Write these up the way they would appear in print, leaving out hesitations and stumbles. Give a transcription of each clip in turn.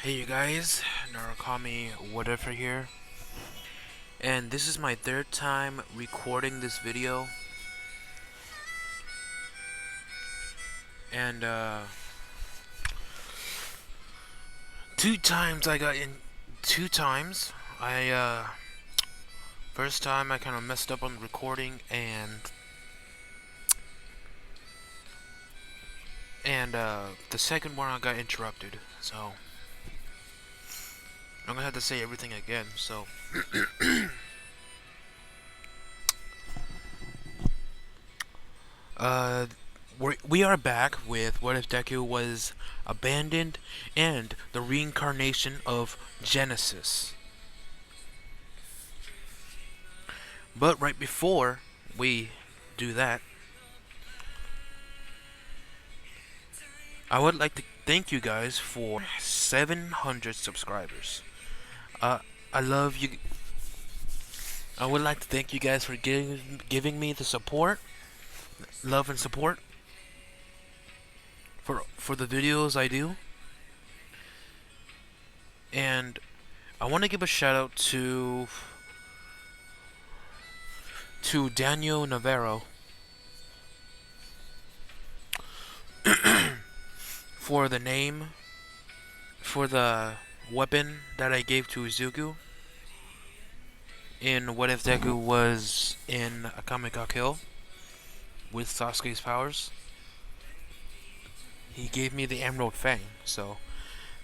Hey you guys, Narukami whatever here, and this is my third time recording this video, and two times I got in, first time I kind of messed up on recording, and the second one I got interrupted, so I'm gonna have to say everything again, so we are back with What If Deku Was Abandoned and the Reincarnation of Genesis. But right before we do that, I would like to thank you guys for 700 subscribers. I love you. I would like to thank you guys for giving me the support, love and support for the videos I do. And I want to give a shout out to Daniel Navarro for the name, for the weapon that I gave to Izuku in What If Deku Was in Akame ga Kill with Sasuke's powers. He gave me the Emerald Fang, so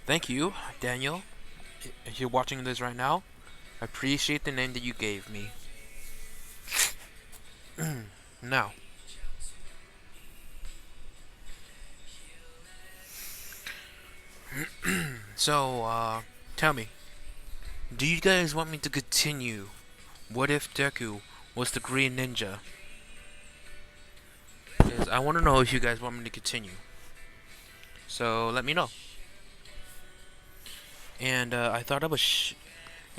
thank you, Daniel. If you're watching this right now, I appreciate the name that you gave me. Now, so, tell me, do you guys want me to continue What If Deku Was the Green Ninja? Because I want to know if you guys want me to continue. So, let me know. And, I thought of a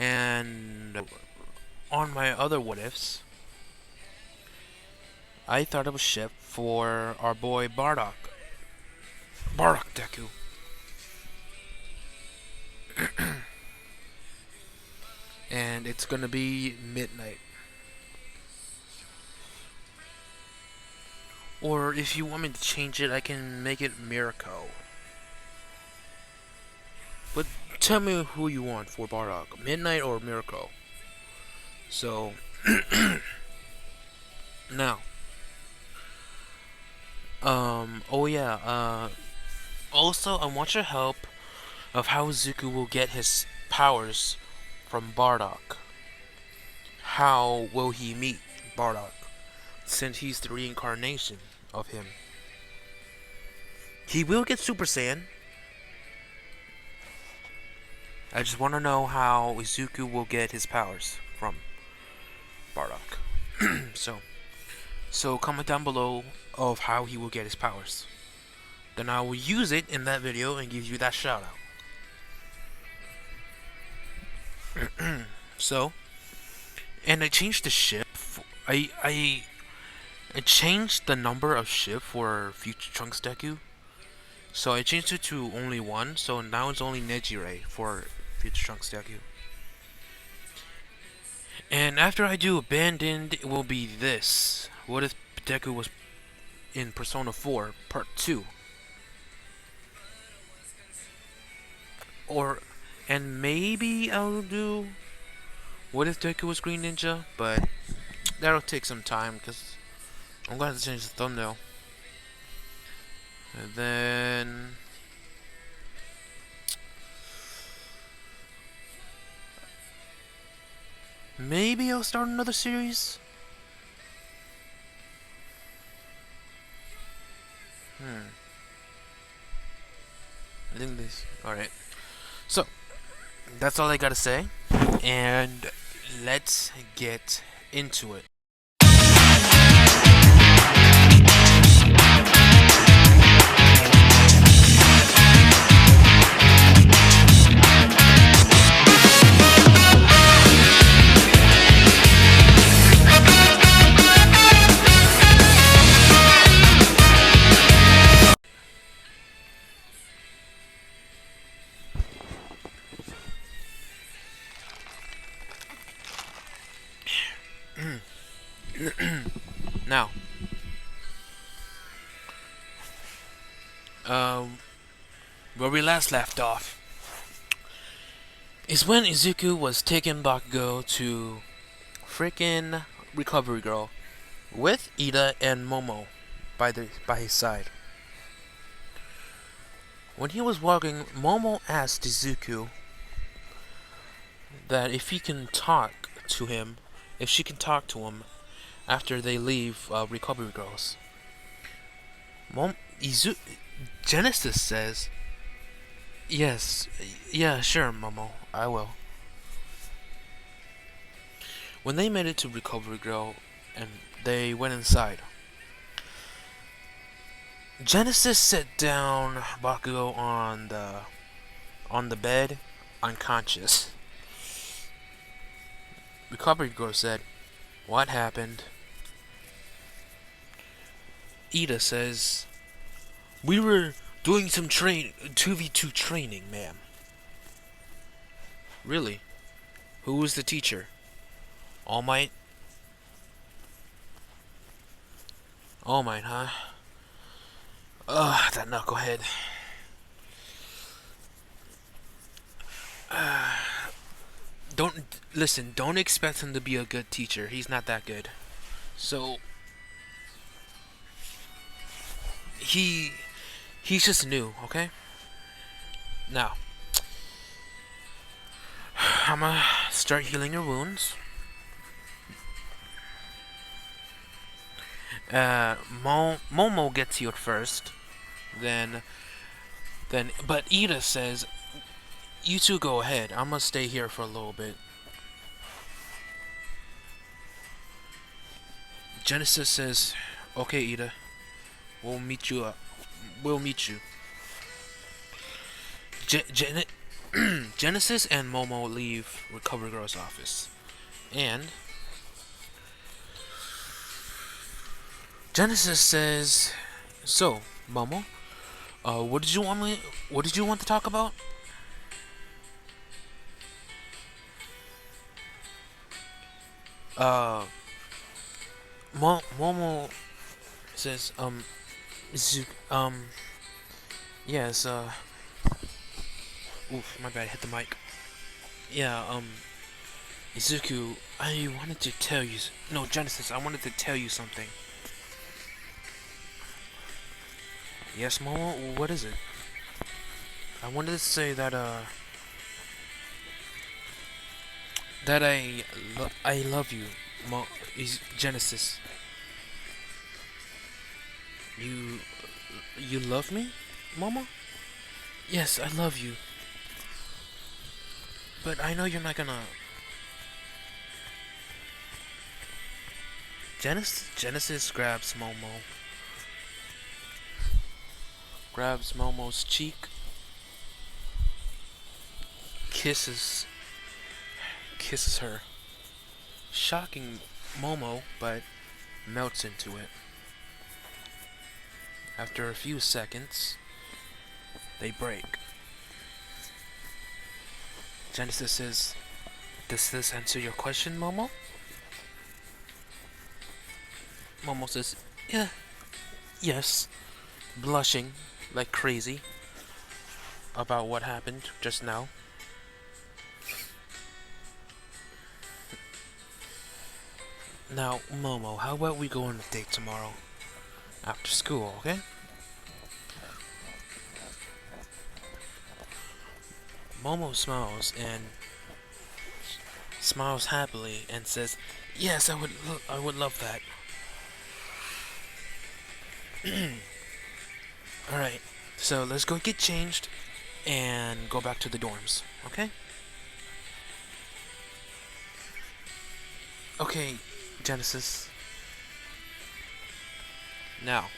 and on my other what ifs, I thought of a ship for our boy Bardock. Bardock Deku. And it's gonna be midnight. Or if you want me to change it, I can make it Mirko. But tell me who you want for Bardock, Midnight or Mirko. So now, oh yeah, also I want your help of how Zuko will get his powers from Bardock. How will he meet Bardock, since he's the reincarnation of him? He will get Super Saiyan. I just want to know how Izuku will get his powers from Bardock. So comment down below of how he will get his powers. Then I will use it in that video and give you that shout out. So, and I changed the ship. I changed the number of ship for Future Trunks Deku. So I changed it to only one. So now it's only Nejire for Future Trunks Deku. And after I do Abandoned, it will be this. What if Deku was in Persona 4 Part 2? And maybe I'll do What If Deku Was Green Ninja, but that'll take some time because I'm going to have to change the thumbnail. And then maybe I'll start another series. I think this. Alright. So, that's all I gotta say. And let's get into it. Now, um, where we last left off is when Izuku was taking Bakugo to freaking Recovery Girl with Ida and Momo by his side. When he was walking, Momo asked Izuku that if he can talk to him, if she can talk to him after they leave Recovery Girls. Genesis says, "Yes, yeah, sure, Momo, I will." When they made it to Recovery Girl and they went inside, Genesis set down Bakugo on the bed, unconscious. Recovery Girl said, "What happened?" Ida says, "We were doing some 2v2 training, ma'am." Really? Who was the teacher? All Might? All Might, huh? Ugh, that knucklehead. Don't expect him to be a good teacher. He's not that good. So he's just new, okay? Now, I'm gonna start healing your wounds. Momo gets healed first, then, but Ida says, "You two go ahead. I'm gonna stay here for a little bit." Genesis says, "Okay, Ida, we'll meet you up. We'll meet you." Genesis and Momo leave Recovery Girl's office, and Genesis says, "So, Momo, what did you want me? What did you want to talk about?" Uh, Momo says, yes, oof, my bad, I hit the mic. Yeah, Izuku, I wanted to tell you. No, Genesis, I wanted to tell you something. Yes, Momo, what is it? I wanted to say that, that I love you, Genesis. You love me, Momo? Yes, I love you. But I know you're not gonna... Genesis grabs Momo's cheek, kisses her, shocking Momo, but melts into it. After a few seconds, they break. Genesis says, "Does this answer your question, Momo?" Momo says, "Yeah, yes," blushing like crazy about what happened just now. Now, Momo, how about we go on a date tomorrow? After school, okay? Momo smiles happily and says, "Yes, I would love that." Alright, so let's go get changed and go back to the dorms, okay? Okay, Genesis. Now,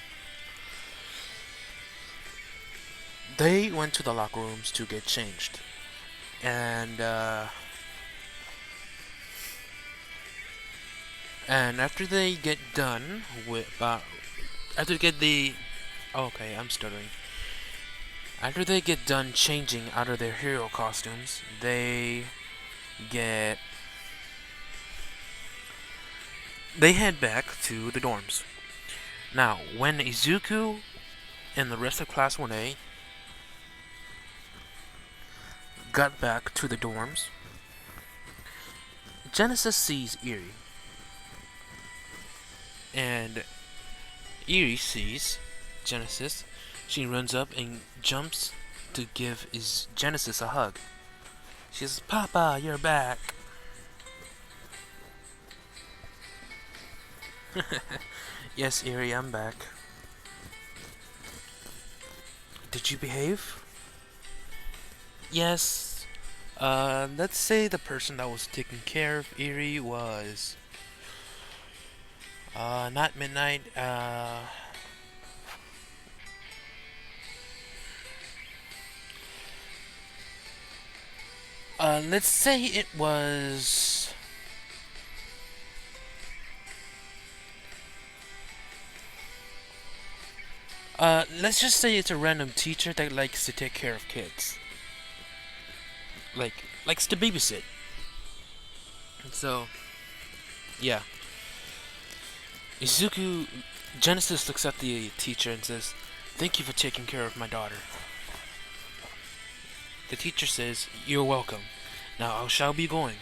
they went to the locker rooms to get changed. And after they get done with, after they get the, okay, I'm stuttering. After they get done changing out of their hero costumes, they head back to the dorms. Now, when Izuku and the rest of Class 1A got back to the dorms, Genesis sees Eri, and Eri sees Genesis. She runs up and jumps to give Genesis a hug. She says, "Papa, you're back." Yes, Eri, I'm back. Did you behave? Yes. Let's say the person that was taking care of Eri was not Midnight, let's say it was let's just say it's a random teacher that likes to take care of kids. Likes to babysit. So, yeah. Izuku Genesis looks at the teacher and says, "Thank you for taking care of my daughter." The teacher says, "You're welcome. Now I shall be going."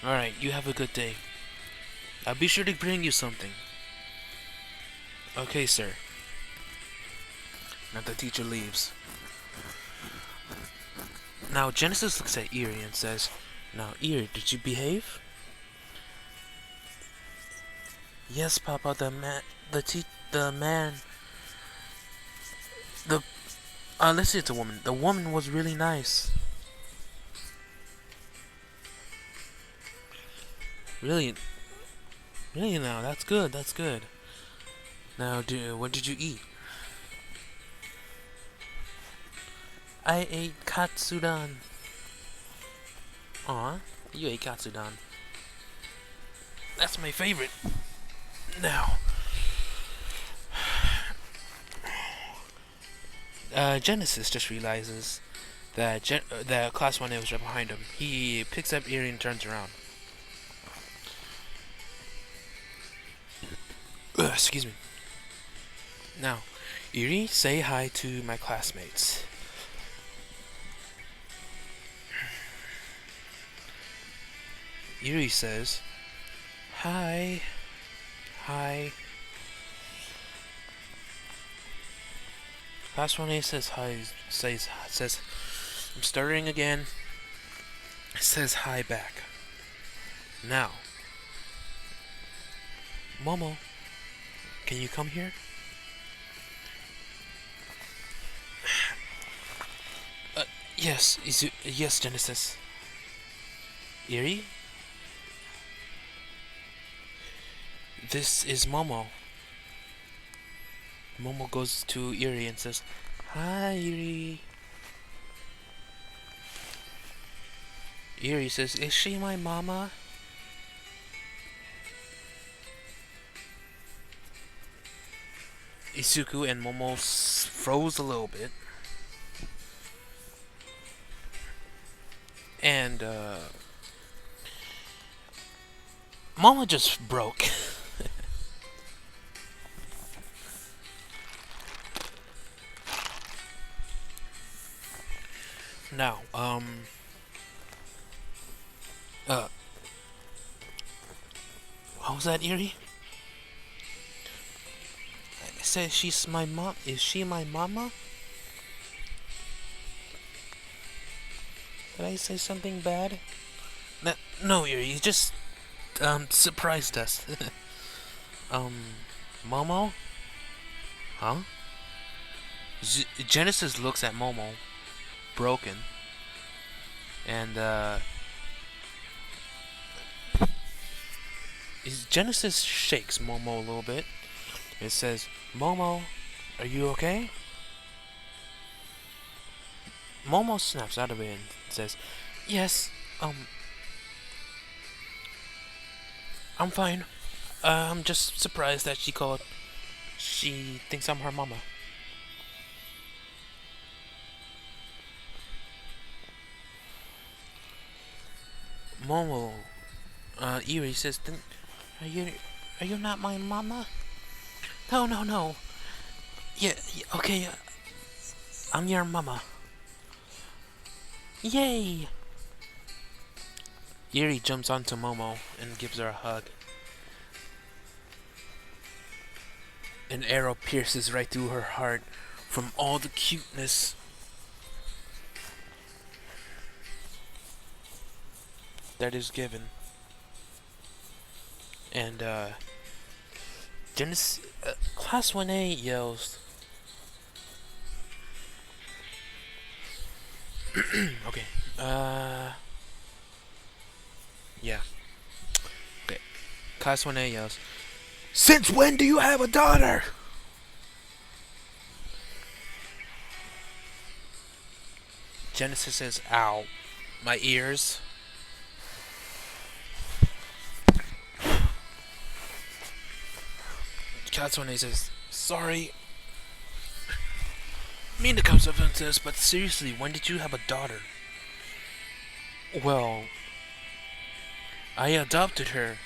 "Alright, you have a good day. I'll be sure to bring you something." "Okay, sir." Now the teacher leaves. Now Genesis looks at Eri and says, "Now Eri, did you behave?" "Yes, Papa, the man, the, let's say it's a woman. The woman was really nice." "Really? Really now, that's good, that's good. Now, what did you eat?" "I ate katsudon." Aw, you ate katsudon. That's my favorite. Now, Genesis just realizes that Class 1A was right behind him. He picks up Eri and turns around. Excuse me. "Now, Eri, say hi to my classmates." Eri says, "Hi. Hi." Class 1A says hi, says, "I'm stuttering again." Says hi back. "Now, Momo, can you come here?" Yes, yes, Genesis." "Eri, this is Momo." Momo goes to Eri and says, "Hi, Eri." Eri says, "Is she my mama?" Izuku and Momo froze a little bit. And, Momo just broke. Now, what was that, Eri? I said she's my mom. Is she my mama? Did I say something bad? No, Eri, you just, surprised us. Momo? Huh? Genesis looks at Momo, broken, and, Genesis shakes Momo a little bit. It says, "Momo, are you okay?" Momo snaps out of it and says, "Yes, I'm fine. I'm just surprised that she thinks I'm her mama." Momo, Eri says, "Are you Are you not my mama? No, no, no. Yeah, okay, I'm your mama. Yay! Yuri jumps onto Momo and gives her a hug. An arrow pierces right through her heart from all the cuteness. That is given. And, Genesis, Class 1A yells. Okay, yeah. Okay, Class 1A yells. Since when do you have a daughter? Genesis says, ow, my ears. Class 1A says, sorry. Mean to come up into this, but seriously, when did you have a daughter? Well, I adopted her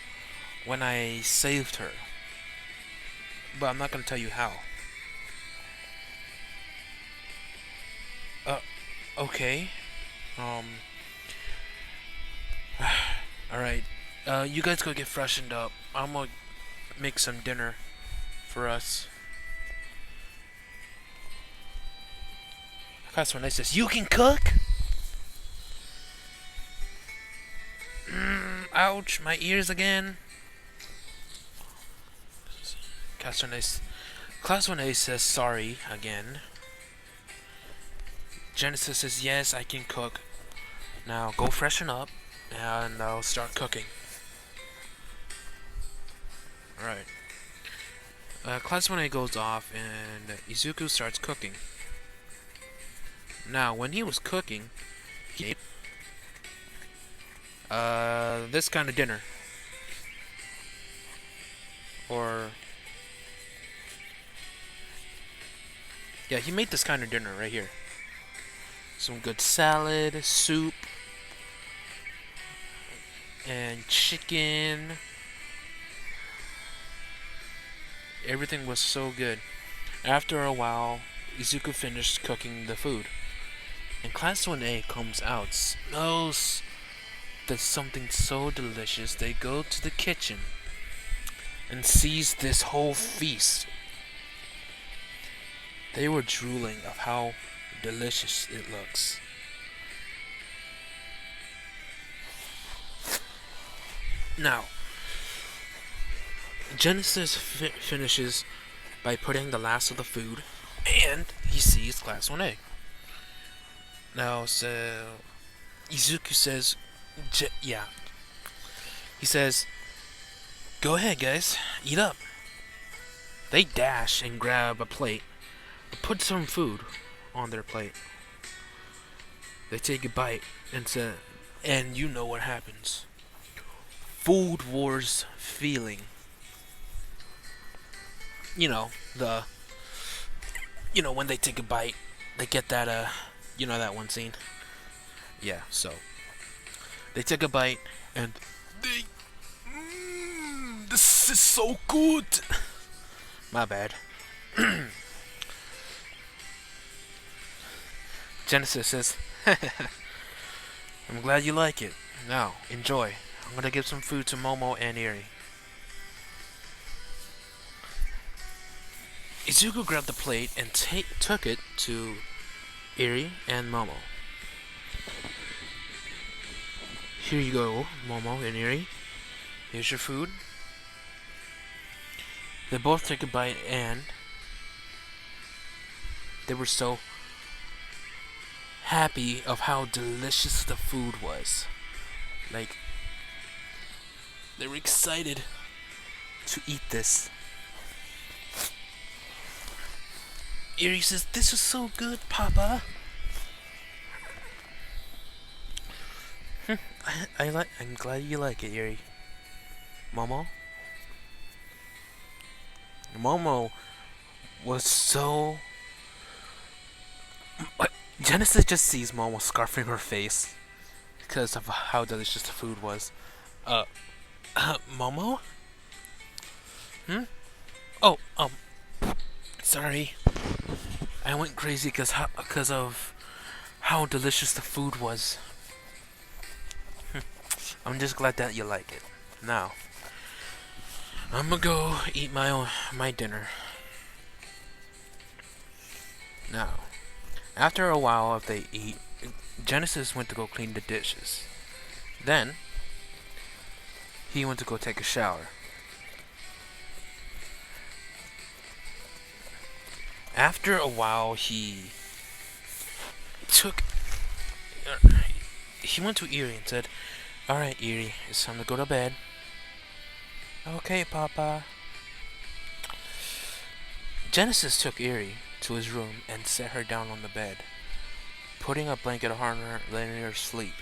when I saved her. But I'm not gonna tell you how. Okay. Alright. You guys go get freshened up. I'm gonna make some dinner for us. That's when I says, you can cook? Ouch, my ears again. Class 1A says sorry again. Genesis says, yes, I can cook. Now go freshen up and I'll start cooking. Alright. Class 1A goes off and Izuku starts cooking. Now, when he was cooking, he ate this kind of dinner. Or yeah, he made this kind of dinner right here. Some good salad, soup, and chicken. Everything was so good. After a while, Izuku finished cooking the food. And Class 1A comes out, smells there's something so delicious. They go to the kitchen and sees this whole feast. They were drooling of how delicious it looks. Now, Genesis finishes by putting the last of the food, and he sees Class 1A. Now, so Izuku says, yeah. He says, go ahead, guys, eat up. They dash and grab a plate, put some food on their plate. They take a bite and say, and you know what happens. Food wars feeling. You know, when they take a bite, they get that, you know that one scene? Yeah, so. They take a bite, and they... this is so good! My bad. Genesis says, I'm glad you like it. Now, enjoy. I'm gonna give some food to Momo and Eri. Izuku grabbed the plate and took it to Eri and Momo. Here you go, Momo and Eri. Here's your food. They both took a bite and they were so happy of how delicious the food was. Like, they were excited to eat this. Eri says, this is so good, Papa. I'm glad you like it, Eri. Momo? Momo was so... Genesis just sees Momo scarfing her face because of how delicious the food was. Momo? Hmm? Oh, sorry. I went crazy because of how delicious the food was. I'm just glad that you like it. Now, I'm gonna go eat my dinner. Now, after a while of they eat, Genesis went to go clean the dishes. Then, he went to go take a shower. After a while, took he went to Eerie and said, "Alright, Eerie, it's time to go to bed." "Okay, Papa." Genesis took Eerie to his room and set her down on the bed, putting a blanket on her, letting her sleep.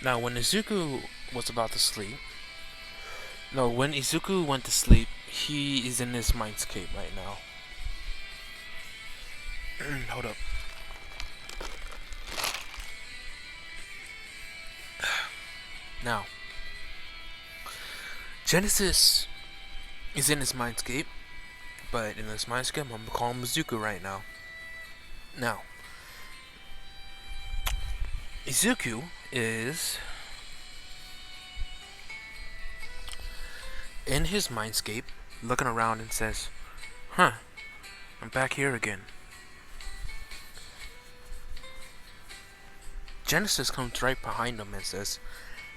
Now, when Izuku was about to sleep, no, when Izuku went to sleep, he is in his mindscape right now. Hold up. Now, Genesis is in his mindscape, but in this mindscape, I'm gonna call him Izuku right now. Now, Izuku is in his mindscape, looking around and says, "Huh, I'm back here again." Genesis comes right behind him and says,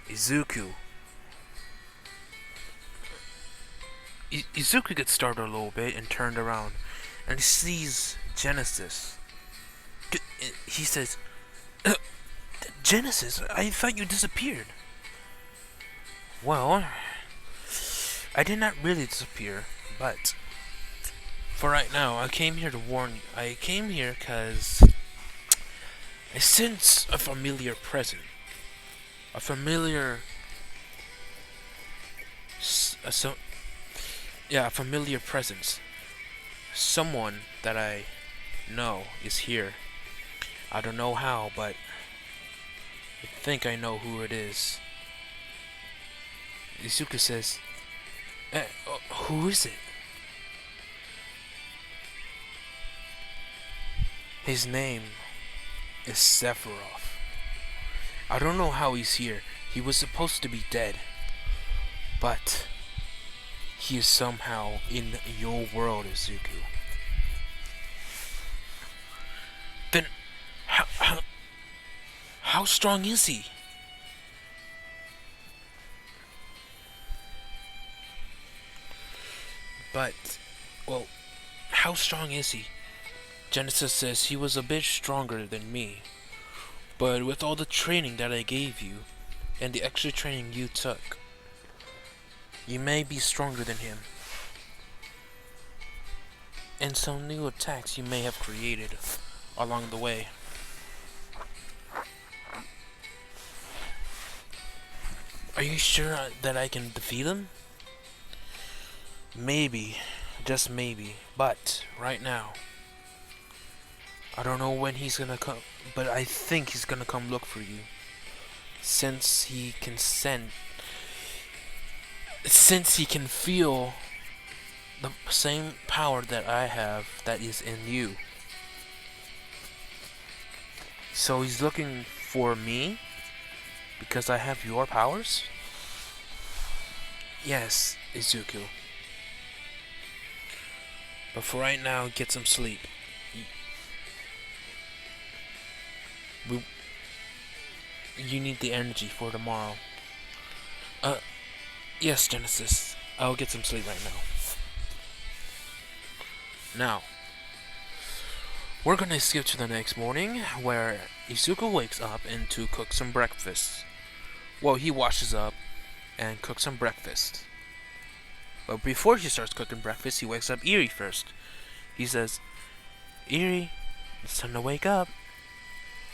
"Izuku." Izuku gets startled a little bit and turned around, and he sees Genesis. He says, "Genesis, I thought you disappeared." "Well, I did not really disappear, but for right now, I came here to warn you. I came here because I sense a familiar presence. A familiar... a familiar presence. Someone that I know is here. I don't know how, but I think I know who it is." Izuku says, "Who is it?" "His name is Sephiroth. I don't know how he's here. He was supposed to be dead. But he is somehow in your world, Izuku." "Then, how strong is he?" "But, well, how strong is he?" Genesis says, "He was a bit stronger than me. But with all the training that I gave you, and the extra training you took, you may be stronger than him. And some new attacks you may have created along the way." "Are you sure that I can defeat him?" "Maybe, just maybe, but right now, I don't know when he's gonna come, but I think he's gonna come look for you. Since he can feel the same power that I have that is in you. So he's looking for me because I have your powers?" "Yes, Izuku. But for right now, get some sleep. You need the energy for tomorrow." Yes, Genesis. I'll get some sleep right now." Now, we're gonna skip to the next morning, where Izuku wakes up and to cook some breakfast. Well, he washes up and cooks some breakfast. But before he starts cooking breakfast, he wakes up Eerie first. He says, "Eerie, it's time to wake up.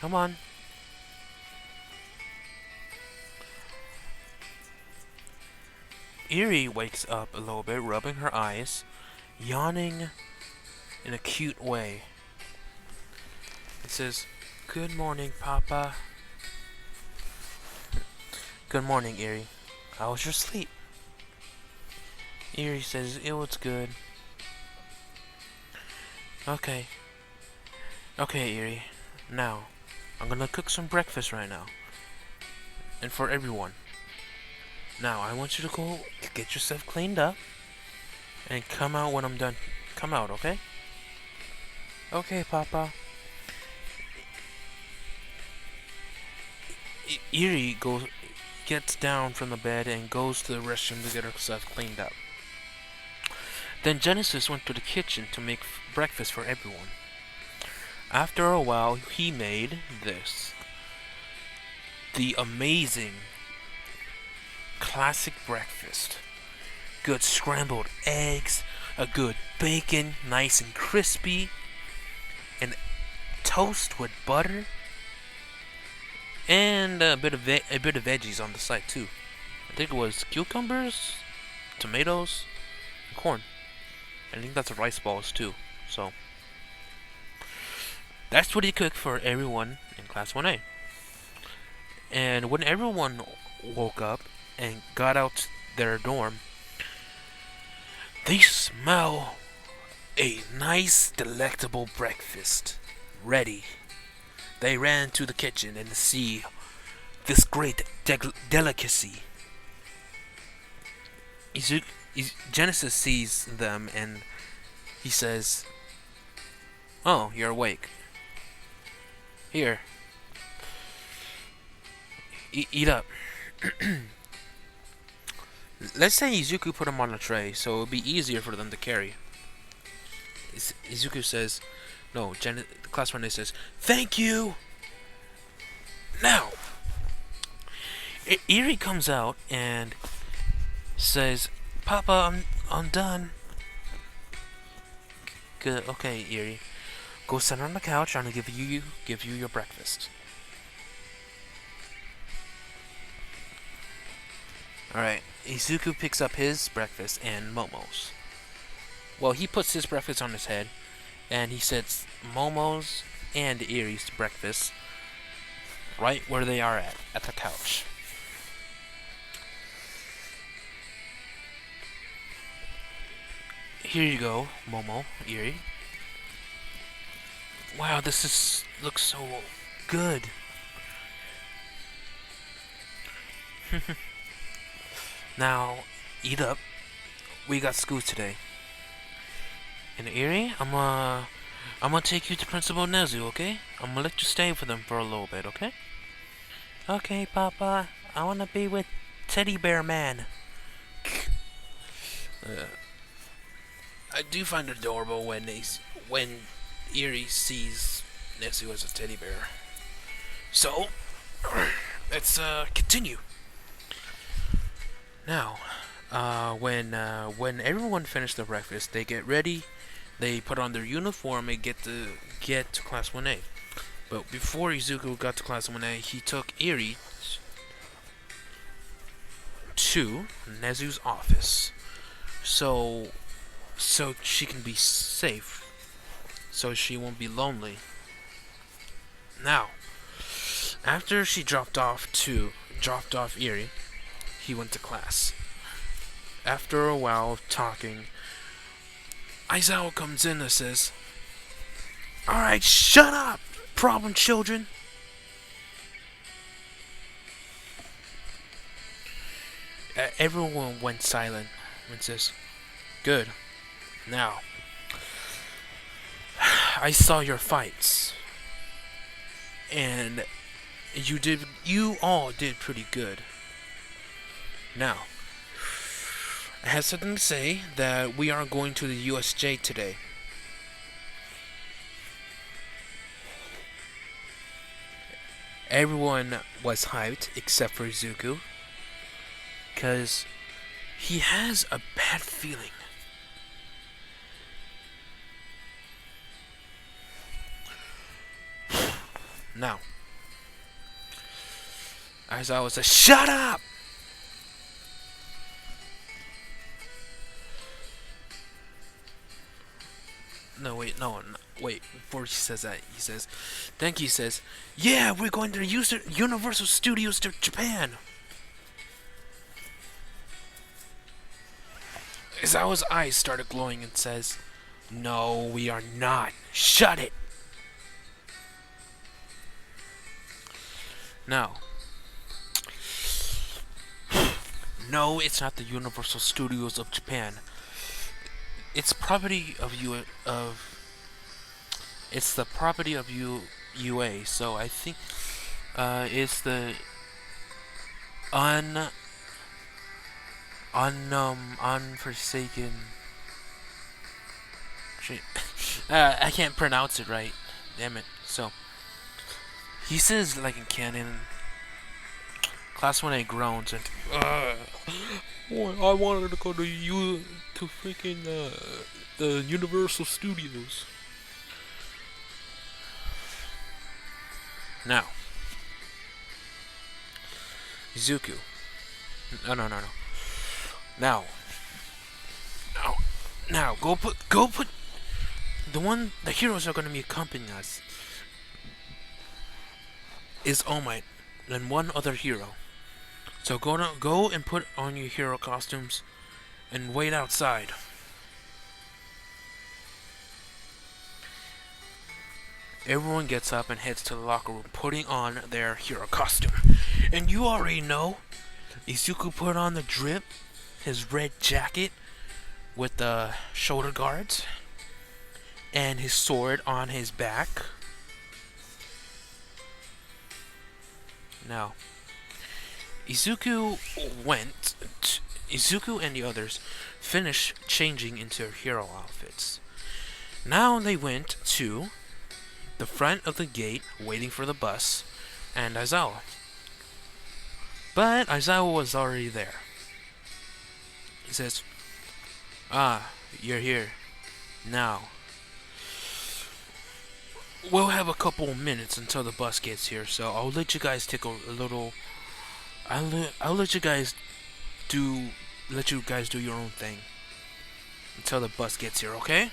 Come on." Eerie wakes up a little bit, rubbing her eyes, yawning in a cute way. It says, "Good morning, Papa." "Good morning, Eerie. How was your sleep?" Erie says, "It was good." Okay. Okay, Erie. Now, I'm gonna cook some breakfast right now. And for everyone. Now, I want you to go get yourself cleaned up. And come out when I'm done. Come out, okay? Okay, Papa. Erie gets down from the bed and goes to the restroom to get herself cleaned up. Then Genesis went to the kitchen to make breakfast for everyone. After a while, he made this. The amazing classic breakfast. Good scrambled eggs, a good bacon, nice and crispy, and toast with butter, and a bit of veggies on the side too. I think it was cucumbers, tomatoes, and corn. I think that's rice balls too. So that's what he cooked for everyone in Class 1A. And when everyone woke up and got out their dorm, they smell a nice, delectable breakfast ready. They ran to the kitchen and see this great delicacy. Genesis sees them and he says, "Oh, you're awake. Here, eat up." Let's say Izuku put them on a tray, so it would be easier for them to carry. Izuku says, no, Class 1A says, "Thank you!" Now, Eri comes out and says, "Papa, I'm done." Good, okay, Eri. Go sit on the couch, I'm gonna give you your breakfast. Alright, Izuku picks up his breakfast and Momo's. Well, he puts his breakfast on his head, and he sets Momo's and Erie's breakfast right where they are at the couch. Here you go, Momo, Erie. Wow, looks so good. Now, eat up. We got school today. And Erie, I'm gonna take you to Principal Nezu, okay? I'm gonna let you stay with them for a little bit, okay? Okay, Papa. I wanna be with Teddy Bear Man. I do find it adorable when Erie sees Nezu as a teddy bear. So, let's continue. Now, when everyone finished their breakfast, they get ready, they put on their uniform and get to Class 1A. But before Izuku got to Class 1A, he took Eri to Nezu's office, so she can be safe, so she won't be lonely. Now, after she dropped off Eri, he went to class. After a while of talking, Aizawa comes in and says, "Alright, shut up, problem children." Everyone went silent and says, "Good. Now, I saw your fights, and you all did pretty good. Now, I have something to say that we are going to the USJ today. Everyone was hyped except for Izuku, because he has a bad feeling. Now, Aizawa says, "Shut up!" Wait. Before he says that, he says, "Thank you." He says, "Yeah, we're going to Universal Studios to Japan." Izawa's eyes started glowing and says, "No, we are not. Shut it!" Now, no, it's not the Universal Studios of Japan. It's property of it's the property of UA. So I think it's the unforsaken. I can't pronounce it right. Damn it. So he says like in canon. Class 1A groans and I wanted to go to freaking the Universal Studios. Now, Izuku. No. Now, go put the heroes are gonna be accompanying us is All Might and one other hero. So go and put on your hero costumes and wait outside. Everyone gets up and heads to the locker room, putting on their hero costume. And you already know, Izuku put on the drip, his red jacket with the shoulder guards, and his sword on his back. Now, Izuku and the others finished changing into their hero outfits. Now they went to the front of the gate waiting for the bus and Aizawa. But Aizawa was already there. He says, you're here. Now, we'll have a couple minutes until the bus gets here, so I'll let you guys take a little... I'll let you guys do your own thing until the bus gets here, okay?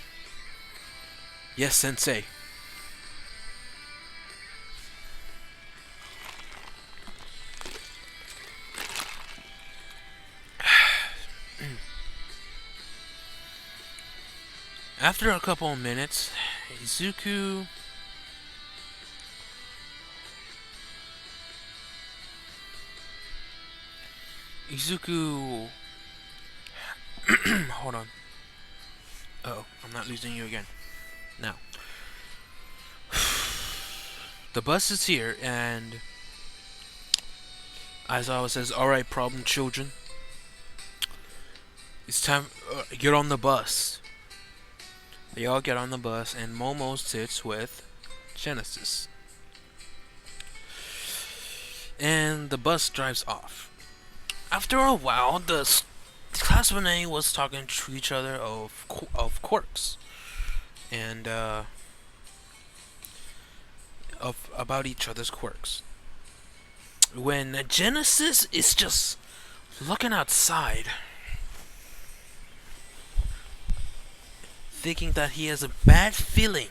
Yes, Sensei. After a couple of minutes, Izuku hold on. Uh-oh, I'm not losing you again. Now, the bus is here, and Aizawa says, "Alright, problem children. It's time, get on the bus." They all get on the bus, and Momo sits with Genesis. And the bus drives off. After a while, the Class 1A was talking to each other of quirks. And, about each other's quirks. When Genesis is just looking outside, thinking that he has a bad feeling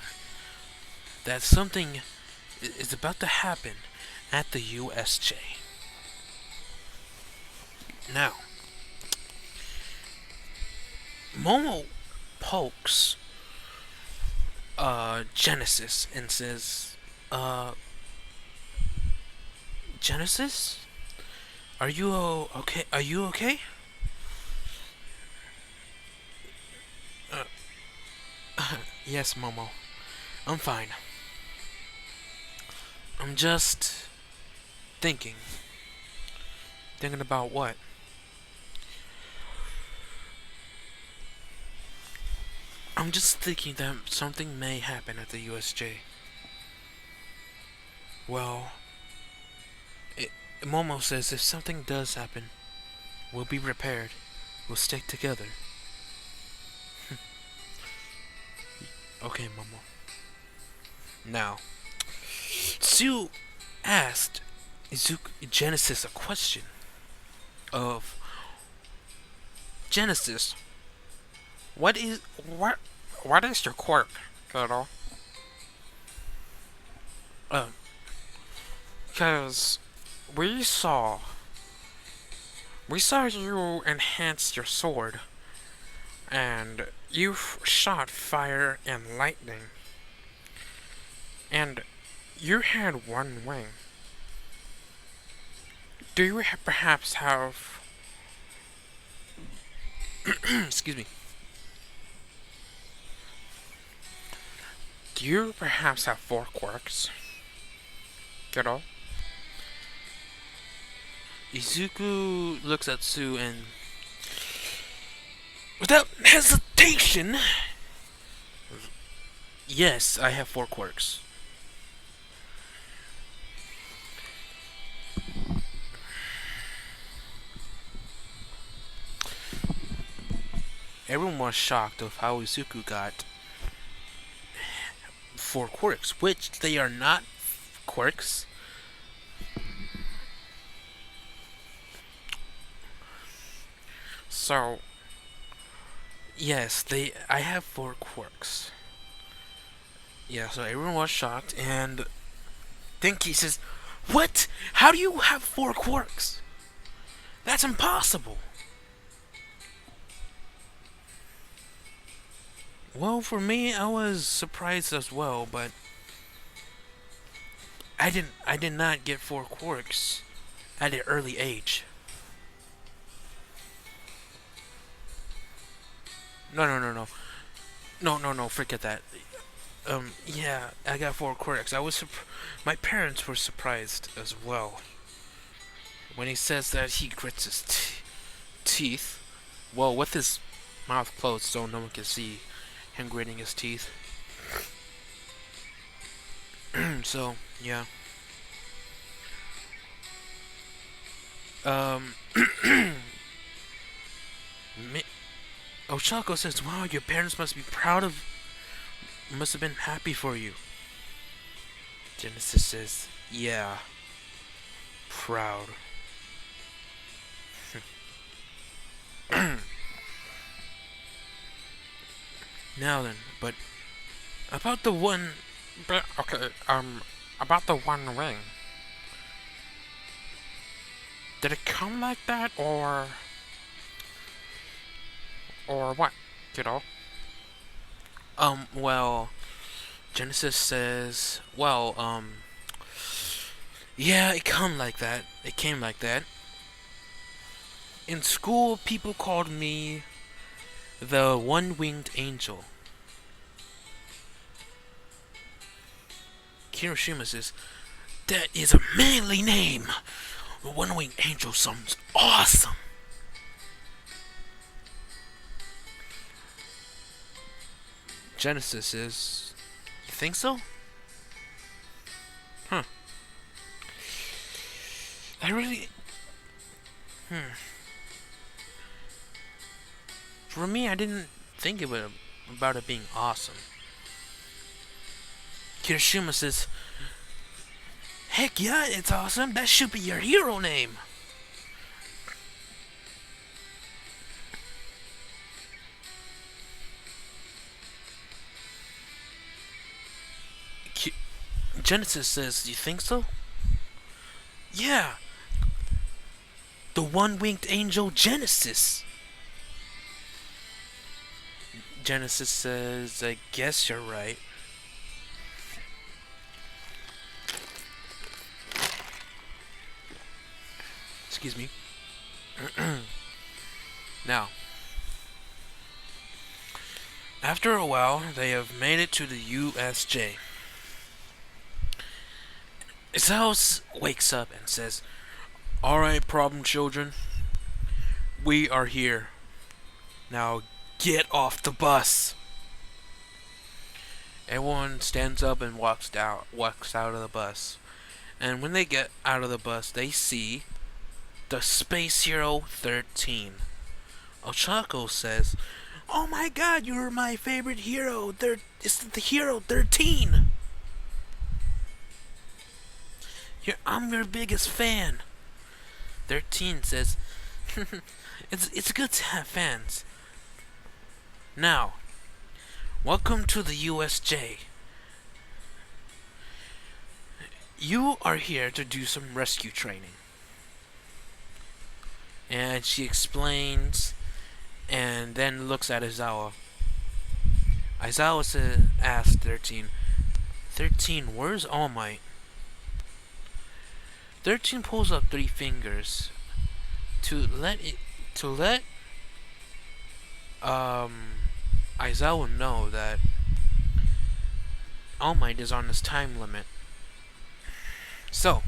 that something is about to happen at the USJ. Now, Momo pokes Genesis and says, Genesis? Are you okay? Are you okay? Yes, Momo. I'm fine. I'm just thinking. Thinking about what? I'm just thinking that something may happen at the USJ. Well, Momo says if something does happen, we'll be prepared. We'll stick together. Okay, Momo. Now, Sue asked Genesis a question of Genesis, what is your quirk, kiddo? Cause we saw you enhance your sword and you shot fire and lightning, and you had one wing. Do you perhaps have... excuse me. Do you perhaps have four quirks? Kiddo? Izuku looks at Sue and, without hesitation, yes, I have four quirks. Everyone was shocked of how Izuku got four quirks, which they are not quirks. So, yes, I have four quirks. Yeah, so everyone was shocked, and Denki says, "What? How do you have four quirks? That's impossible." Well, for me, I was surprised as well, but I did not get four quirks at an early age. No, no, no, no. No, no, no, forget that. Yeah, I got four quirks. My parents were surprised as well. When he says that he grits his teeth, well, with his mouth closed so no one can see him gritting his teeth. So, yeah. Um, Ochako says, "Wow, your parents must be proud of, must have been happy for you." Genesis says, "Yeah, proud." Now then, but about the one, but okay, about the one ring. Did it come like that, or what? You know? Well, Genesis says, well, yeah, it come like that. It came like that. In school, people called me the one-winged angel. Kirishima says, "That is a manly name. The one-winged angel sounds awesome." Genesis says, "You think so?" Huh. I really... For me, I didn't think about it being awesome. Kirishima says, "Heck yeah, it's awesome. That should be your hero name." Genesis says, "You think so?" "Yeah, the one-winged angel Genesis." Genesis says, "I guess you're right." Excuse me. Now, after a while, they have made it to the USJ. Isao wakes up and says, "Alright, problem children. We are here. Now get off the bus." Everyone stands up and walks out of the bus. And when they get out of the bus, they see the Space Hero 13. Ochako says, "Oh my god, you're my favorite hero. It's the Hero 13. I'm your biggest fan." 13 says, it's good to have fans. Now, welcome to the USJ. You are here to do some rescue training." And she explains and then looks at Aizawa. Aizawa asks 13, 13, where's All Might? 13 pulls up three fingers to let Aizawa know that All Might is on his time limit. So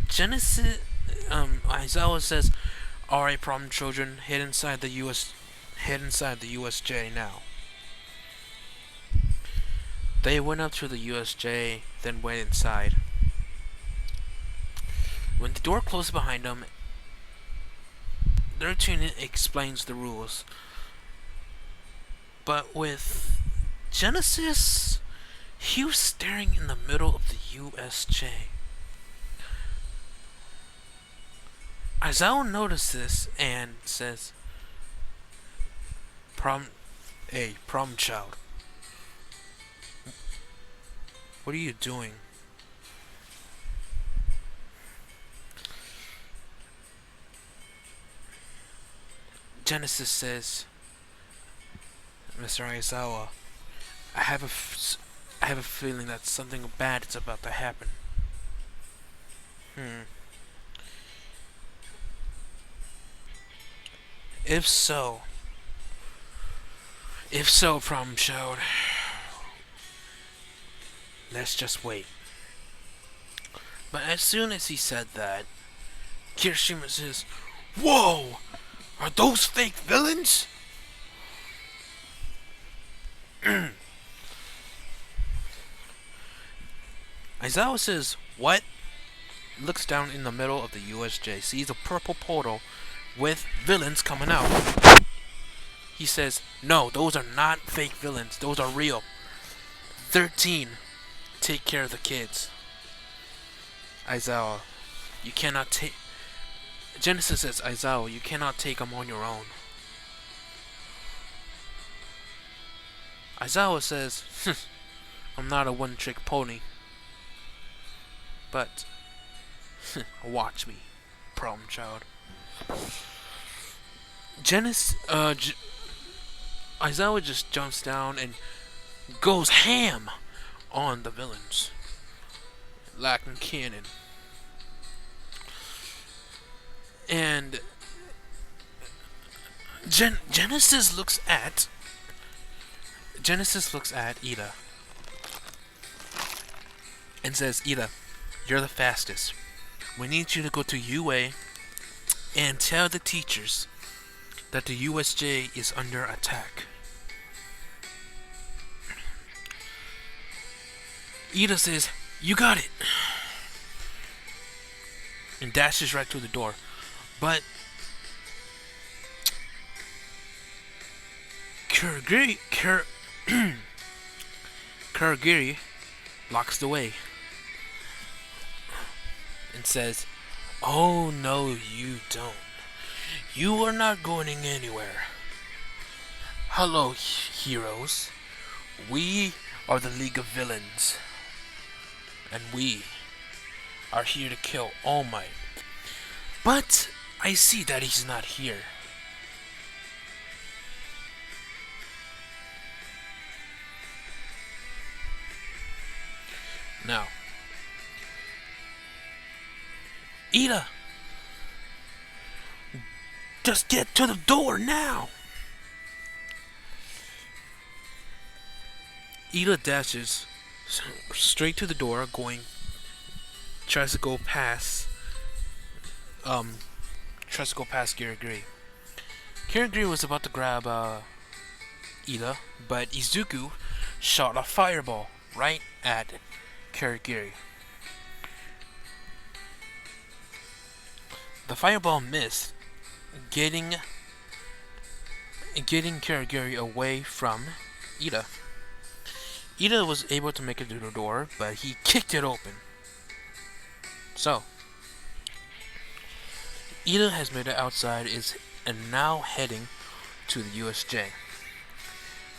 Genesis Aizawa says, "Alright, problem children, head inside the USJ now." They went up to the USJ, then went inside. When the door closed behind them, 13 explains the rules. But with Genesis, he was staring in the middle of the USJ. Aizawa noticed this and says, Problem child. What are you doing? Genesis says, Mr. Aizawa, I have a feeling that something bad is about to happen. If so, problem child, let's just wait. But as soon as he said that, Kirishima says, "Whoa! Are those fake villains?" Aizawa says, "What?" Looks down in the middle of the USJ, sees a purple portal with villains coming out. He says, "No, those are not fake villains. Those are real. 13, take care of the kids." Aizawa, you cannot take... Genesis says, "Aizawa, you cannot take them on your own." Aizawa says, "I'm not a one-trick pony. But, watch me, problem child." Aizawa just jumps down and goes ham on the villains. Lacking cannon. And Genesis looks at Ida and says, "Ida, you're the fastest. We need you to go to UA and tell the teachers that the USJ is under attack." Ida says, "You got it," and dashes right to the door. But Kurogiri locks the way and says, "Oh no, you don't. You are not going anywhere. Hello, heroes. We are the League of Villains, and we are here to kill All Might. But I see that he's not here. Now, Ida, just get to the door now." Ida dashes straight to the door, tries to go past Kirigiri. Kirigiri was about to grab Ida, but Izuku shot a fireball right at Kirigiri. The fireball missed, getting Kirigiri away from Ida. Ida was able to make it to the door, but he kicked it open. So, Ida has made it outside and now heading to the USJ.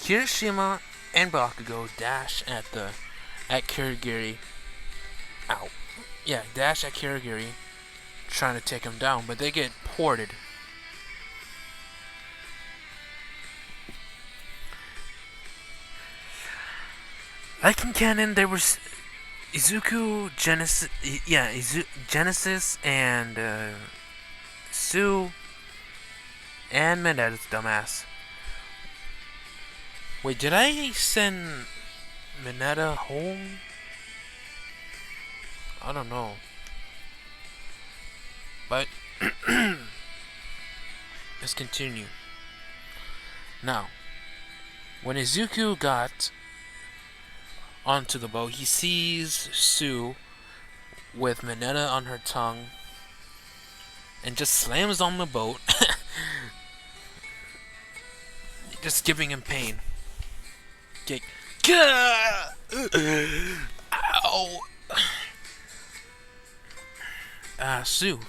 Kirishima and Bakugo dash at Kirigiri out. Yeah, dash at Kirigiri, trying to take him down, but they get ported. Like in canon, there was Izuku, Genesis, yeah, Genesis, and Sue, and Menetta's dumbass. Wait, did I send Mineta home? I don't know. But let's continue. Now, when Izuku got onto the boat, he sees Sue with Mineta on her tongue and just slams on the boat, just giving him pain. Okay. Ow! Sue.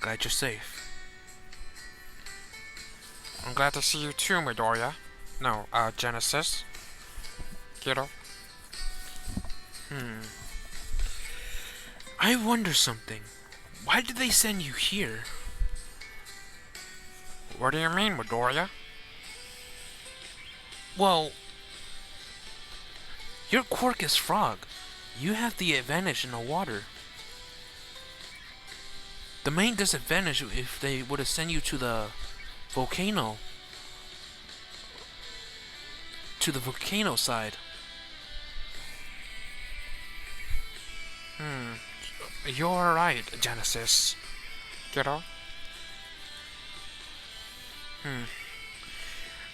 Glad you're safe. I'm glad to see you too, Midoriya. No, Genesis. Kiddo. I wonder something. Why did they send you here? What do you mean, Midoriya? Well, your quirk is frog. You have the advantage in the water. The main disadvantage if they would have sent you to the volcano. To the volcano side. You're right, Genesis. Kiddo?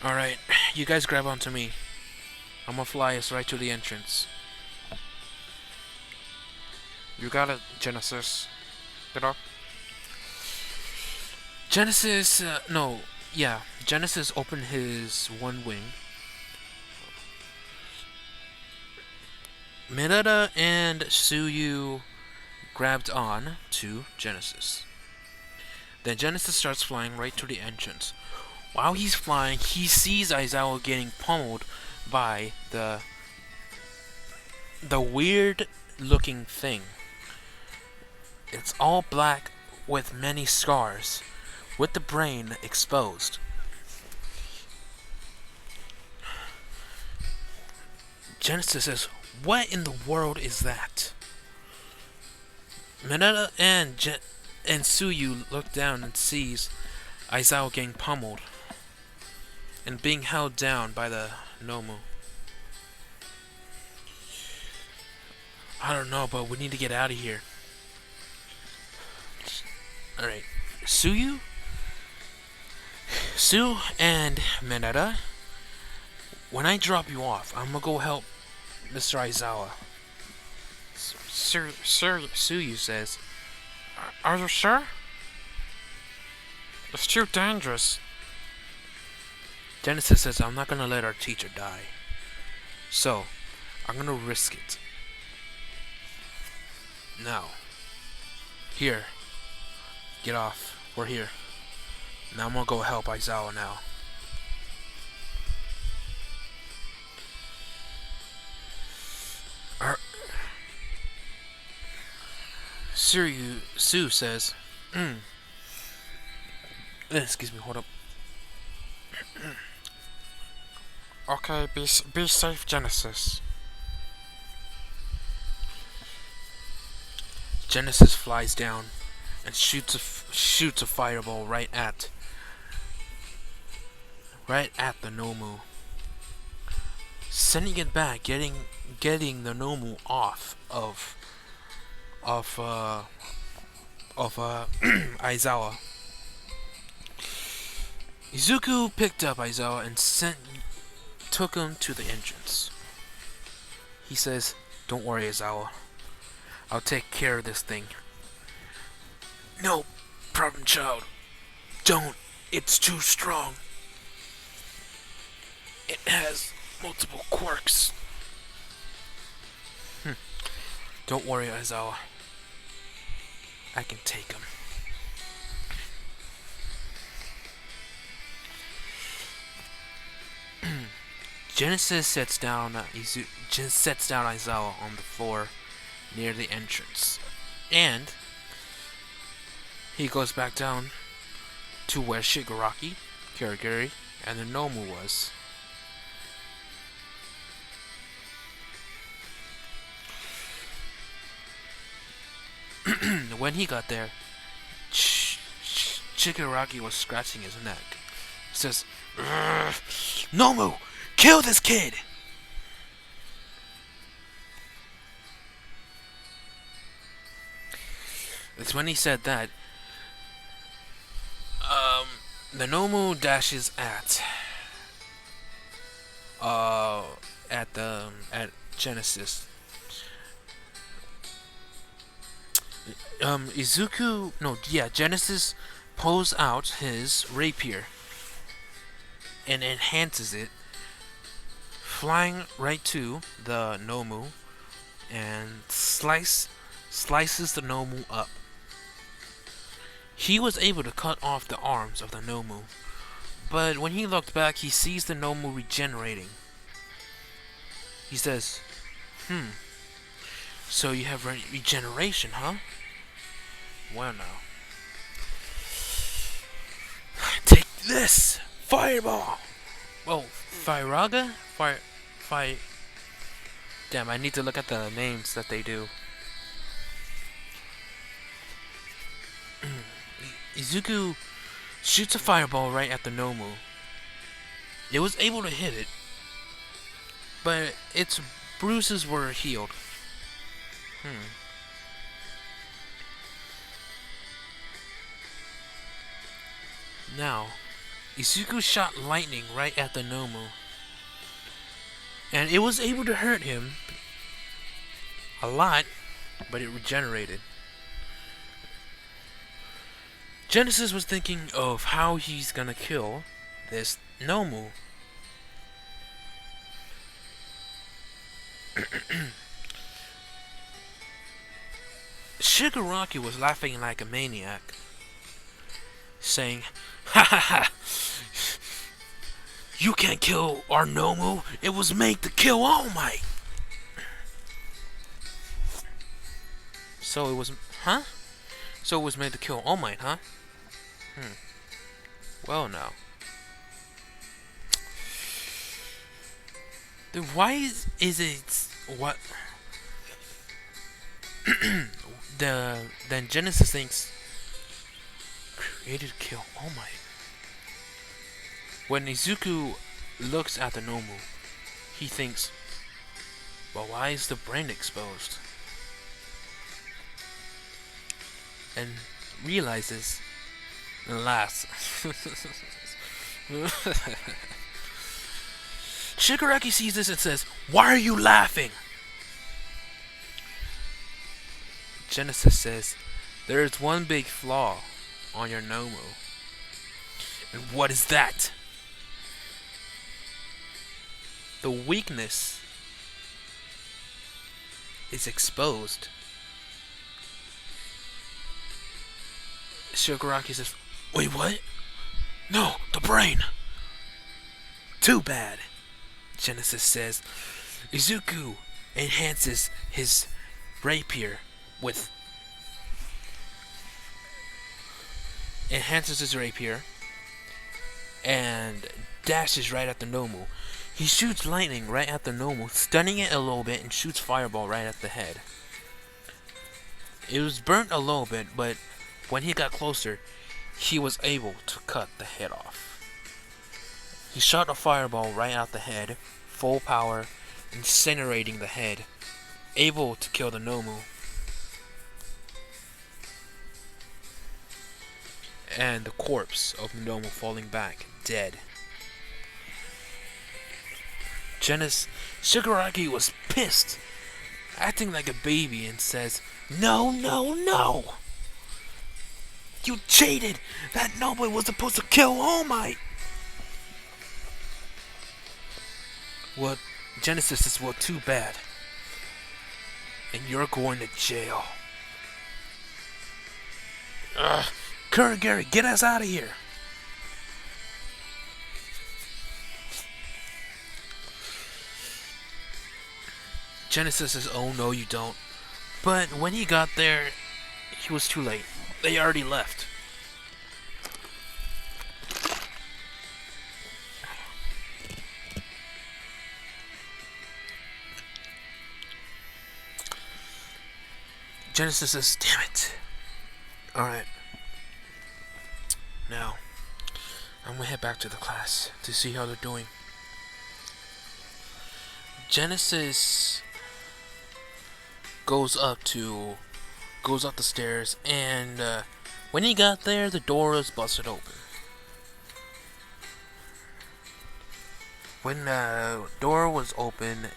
Alright, you guys grab onto me. I'm gonna fly us right to the entrance. You got it, Genesis. Kiddo? Genesis, Genesis opened his one wing. Mineta and Suyu grabbed on to Genesis. Then Genesis starts flying right to the entrance. While he's flying, he sees Aizawa getting pummeled by the weird looking thing. It's all black with many scars, with the brain exposed. Genesis says, "What in the world is that?" Mineta and Suyu look down and sees Aizawa getting pummeled and being held down by the Nomu. I don't know, but we need to get out of here. Alright. Sue and Mineta, when I drop you off, I'm gonna go help Mr. Aizawa. Suyu says, "Are you sure? It's too dangerous." Genesis says, "I'm not gonna let our teacher die. So, I'm gonna risk it. Now, here, get off. We're here. Now I'm gonna go help Aizawa now." Sue says, excuse me, hold up. Okay, be safe, Genesis. Genesis flies down and shoots a fireball right at the Nomu, sending it back, getting the Nomu off of Aizawa. Izuku picked up Aizawa and took him to the entrance. He says, "Don't worry, Aizawa. I'll take care of this thing." "No, problem child. Don't. It's too strong. It has multiple quirks." "Don't worry, Aizawa. I can take him." Genesis sets down Aizawa on the floor near the entrance, and he goes back down to where Shigaraki, Kirigiri, and the Nomu was. When he got there, Shigaraki was scratching his neck. He says, Nomu, kill this kid! It's when he said that, the Nomu dashes at Genesis. Izuku, no, yeah, Genesis pulls out his rapier and enhances it, flying right to the Nomu and slices the Nomu up. He was able to cut off the arms of the Nomu, but when he looked back, he sees the Nomu regenerating. He says, so you have regeneration, huh? Well, now. Take this! Fireball! Oh, Firaga? Fire... Damn, I need to look at the names that they do. Izuku shoots a fireball right at the Nomu. It was able to hit it, but its bruises were healed. Now, Izuku shot lightning right at the Nomu, and it was able to hurt him a lot, but it regenerated. Genesis was thinking of how he's gonna kill this Nomu. Shigaraki was laughing like a maniac, saying, "Ha ha ha! You can't kill our Nomu. It was made to kill All Might." So it was, huh? So it was made to kill All Might, huh? Well, now. Then why is it what? Then Genesis thinks created to kill All Might. When Izuku looks at the Nomu, he thinks, well, why is the brain exposed? And realizes and laughs. Shigaraki sees this and says, "Why are you laughing?" Genesis says, "There is one big flaw on your Nomu." And what is that? The weakness is exposed. Shigaraki says, "Wait, what? No, the brain." Too bad. Genesis says, Izuku enhances his rapier and dashes right at the Nomu. He shoots lightning right at the Nomu, stunning it a little bit, and shoots fireball right at the head. It was burnt a little bit, but when he got closer, he was able to cut the head off. He shot a fireball right at the head, full power, incinerating the head, able to kill the Nomu. And the corpse of the Nomu falling back, dead. Shigaraki was pissed, acting like a baby, and says, "No, no, no! You cheated! That nobody was supposed to kill All Might!" Well, Genesis is, well, too bad. And you're going to jail. Kurogiri, get us out of here! Genesis says, "Oh no, you don't." But when he got there, he was too late. They already left. Genesis says, "Damn it! All right, now I'm gonna head back to the class to see how they're doing." Genesis goes up the stairs, and when he got there, the door was busted open. When the door was open,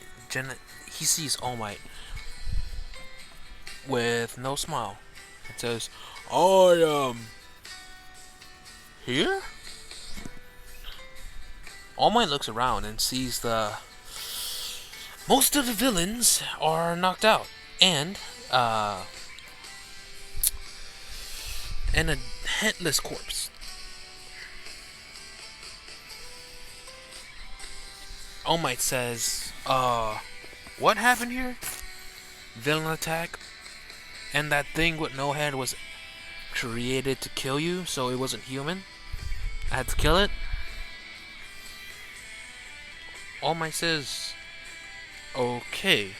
he sees All Might with no smile. It says, "I am here?" All Might looks around and sees most of the villains are knocked out, and a headless corpse. All Might says, what happened here? Villain attack? And that thing with no head was created to kill you, so it wasn't human? I had to kill it?" All Might says, "Okay.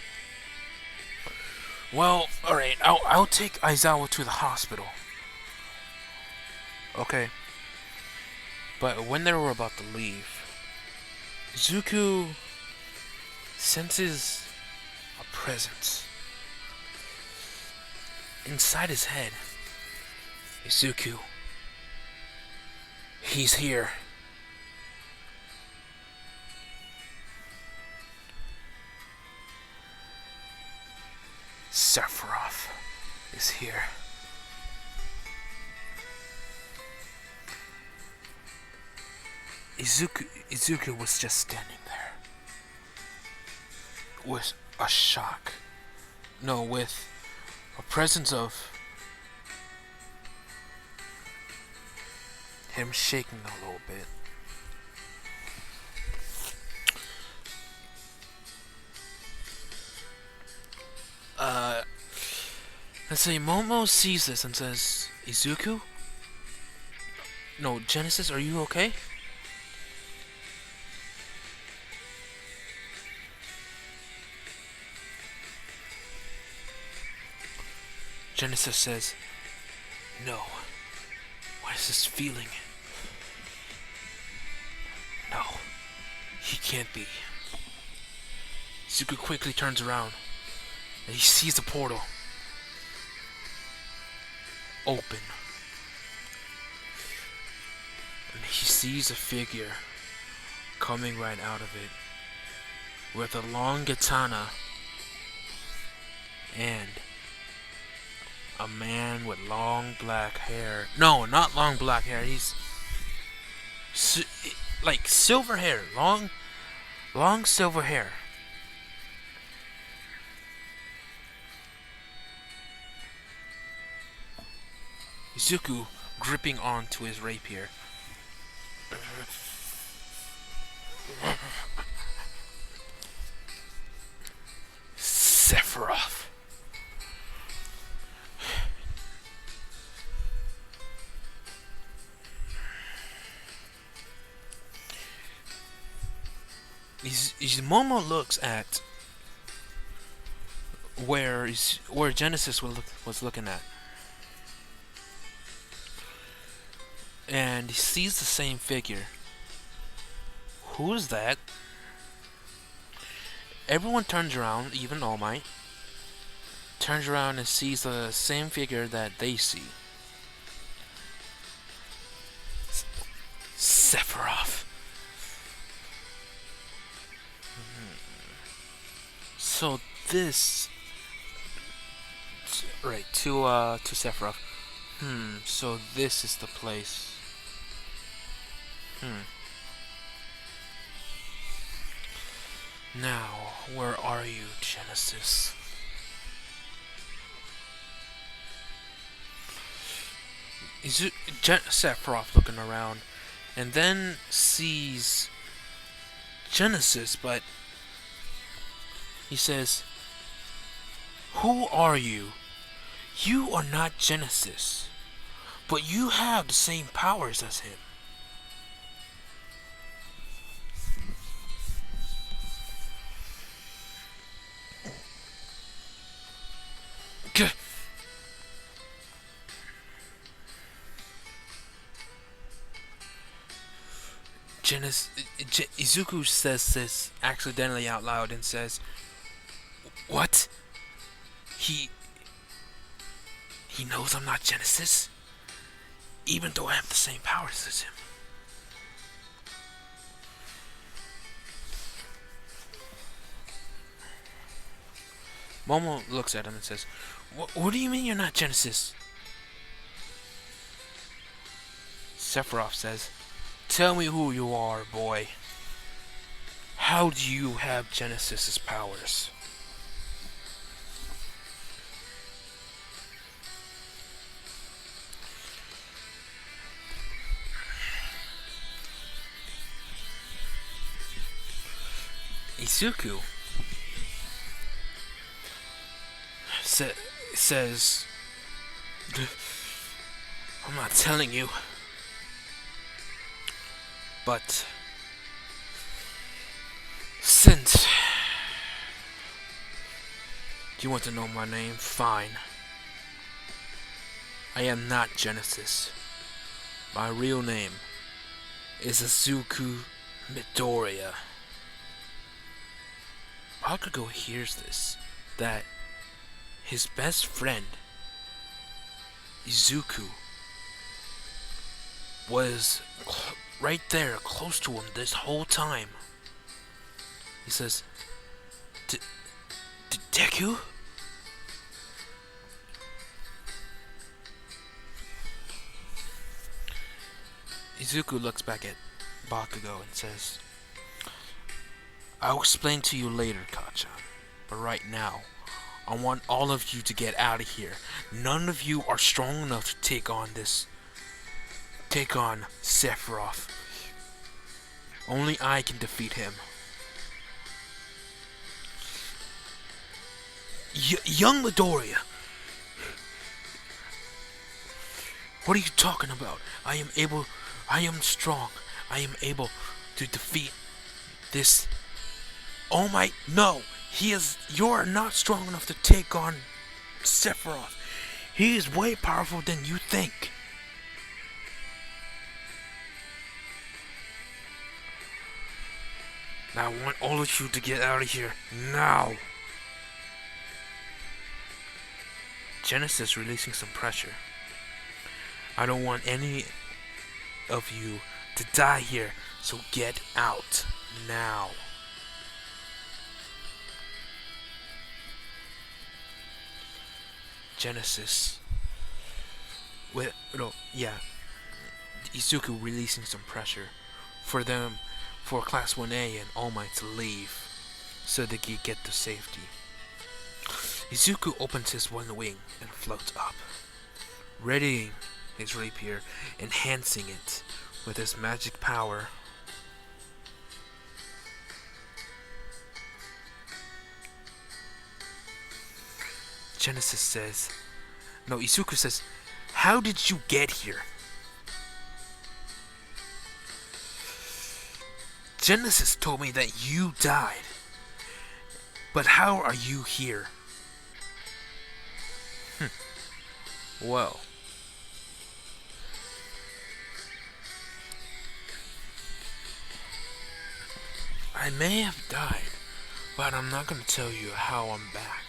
Well, alright, I'll take Aizawa to the hospital." Okay. But when they were about to leave, Zuko senses a presence. Inside his head is Zuko. He's here. Sephiroth is here. Izuku was just standing there with a shock. No, with a presence of him shaking a little bit. Let's say Momo sees this and says, "Izuku? No, Genesis, are you okay?" Genesis says, "No. What is this feeling? No. He can't be." Zuko quickly turns around and he sees the portal open. And he sees a figure coming right out of it with a long katana and a man with long black hair. No, not long black hair. He's like silver hair. Long silver hair. Izuku gripping onto his rapier. Sephiroth. Momo looks at where Genesis was looking at, and he sees the same figure. Who is that? Everyone turns around, even All Might turns around and sees the same figure that they see. Sephiroth. So this, right, to Sephiroth. So this is the place. Now, where are you, Genesis? Sephiroth looking around, and then sees Genesis, but he says, "Who are you? You are not Genesis, but you have the same powers as him." Izuku says this accidentally out loud and says, "What? He knows I'm not Genesis, even though I have the same powers as him." Momo looks at him and says, "What do you mean you're not Genesis?" Sephiroth says, "Tell me who you are, boy. How do you have Genesis's powers?" Izuku says, "I'm not telling you, but since you want to know my name, fine. I am not Genesis. My real name is Izuku Midoriya." Bakugo hears this, that his best friend, Izuku, was right there, close to him this whole time. He says, "Deku?" Izuku looks back at Bakugo and says, "I'll explain to you later, Kacha. But right now, I want all of you to get out of here. None of you are strong enough to take on Sephiroth. Only I can defeat him." Young Midoriya, what are you talking about? I am strong. I am able to defeat this. Oh my, no, you are not strong enough to take on Sephiroth. He is way powerful than you think. Now I want all of you to get out of here, now. Genesis releasing some pressure. "I don't want any of you to die here, so get out, now." Genesis Izuku releasing some pressure for Class 1A and All Might to leave so they can get to safety. Izuku opens his one wing and floats up, readying his rapier, enhancing it with his magic power. Izuku says, "How did you get here?" "Genesis told me that you died. But how are you here?" Well, I may have died, but I'm not going to tell you how I'm back.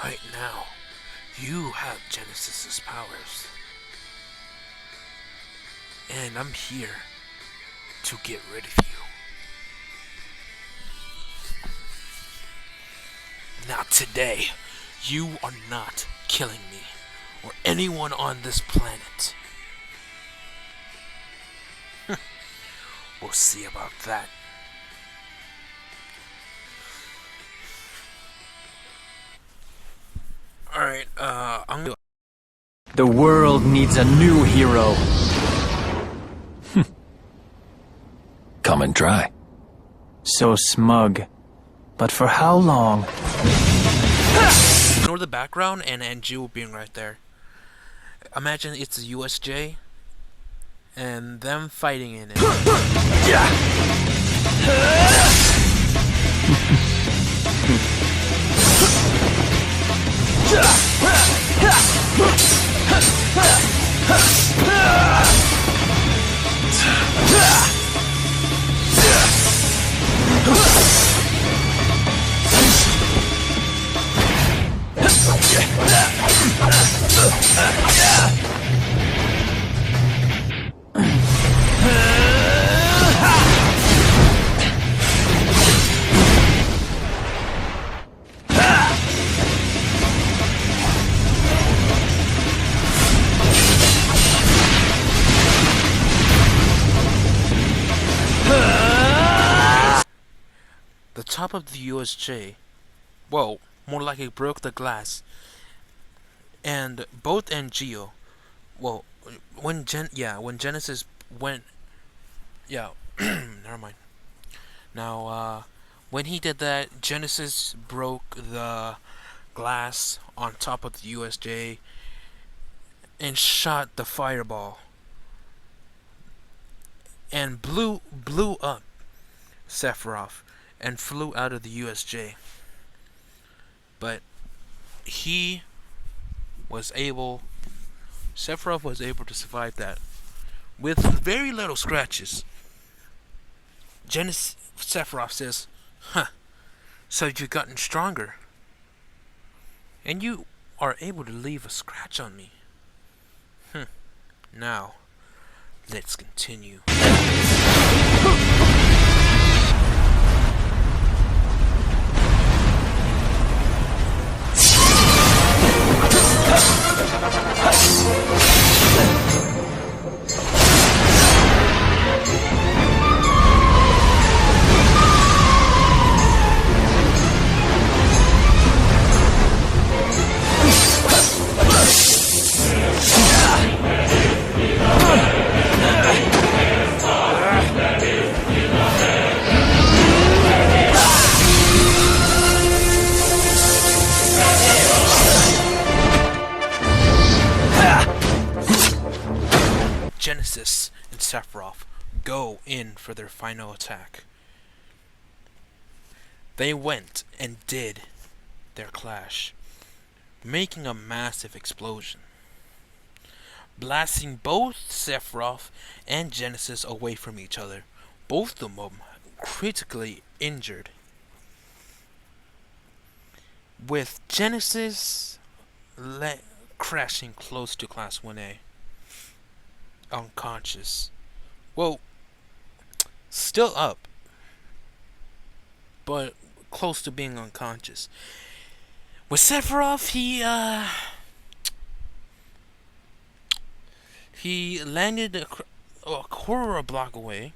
Right now, you have Genesis's powers. And I'm here to get rid of you. Not today. You are not killing me, or anyone on this planet. We'll see about that. Alright, The world needs a new hero. Come and try. So smug. But for how long? Ignore the background and Jill being right there. Imagine it's a USJ and them fighting in it. The top of the USJ, well, more like it broke the glass, and both Ngeo, well, when Genesis went, yeah, never mind. Now, when he did that, Genesis broke the glass on top of the USJ and shot the fireball and blew up Sephiroth and flew out of the USJ. But he was able, Sephiroth was able to survive that with very little scratches. Sephiroth says, "Huh, so you've gotten stronger, and you are able to leave a scratch on me. Now, let's continue." Genesis and Sephiroth go in for their final attack. They went and did their clash, making a massive explosion, blasting both Sephiroth and Genesis away from each other, both of them critically injured, with Genesis crashing close to Class 1A. Unconscious. Well, still up, but close to being unconscious. With Sephiroth, he landed a quarter of a block away,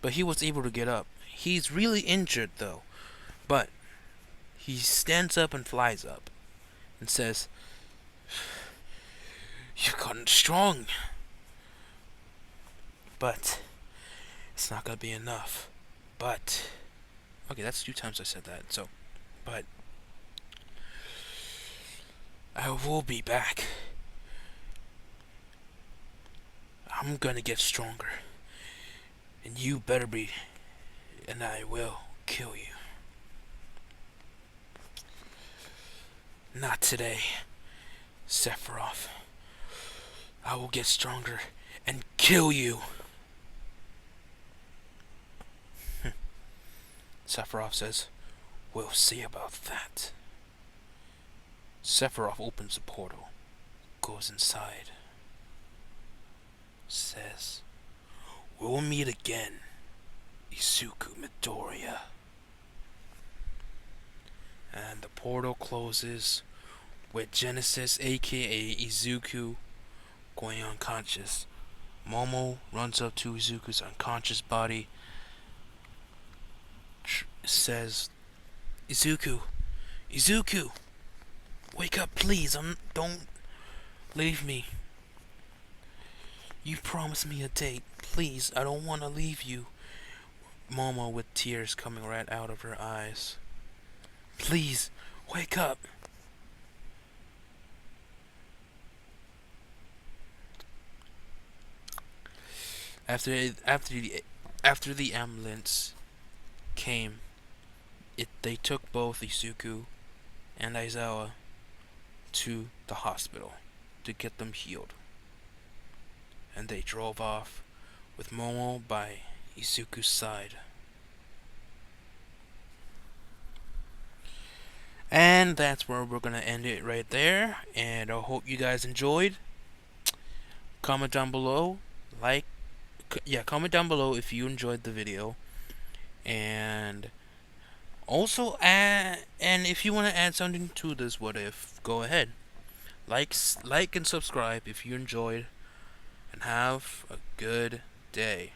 but he was able to get up. He's really injured though, but he stands up and flies up and says, "You've gotten strong, but it's not gonna be enough. But," okay, that's 2 times I said that, so, "but I will be back. I'm gonna get stronger, and you better be, and I will kill you. Not today, Sephiroth. I will get stronger and kill you." Sephiroth says, "We'll see about that." Sephiroth opens the portal, goes inside, says, "We'll meet again, Izuku Midoriya." And the portal closes with Genesis, aka Izuku, going unconscious. Momo runs up to Izuku's unconscious body, says, Izuku, wake up, please. Don't leave me. You promised me a date. Please, I don't want to leave you." Momo with tears coming right out of her eyes. "Please, wake up." After the ambulance came, they took both Izuku and Aizawa to the the hospital to get them healed. And they drove off with Momo by Izuku's side. And that's where we're gonna end it right there. And I hope you guys enjoyed. Comment down below, comment down below if you enjoyed the video, and also and if you want to add something to this what if, go ahead. Like and subscribe if you enjoyed, and have a good day.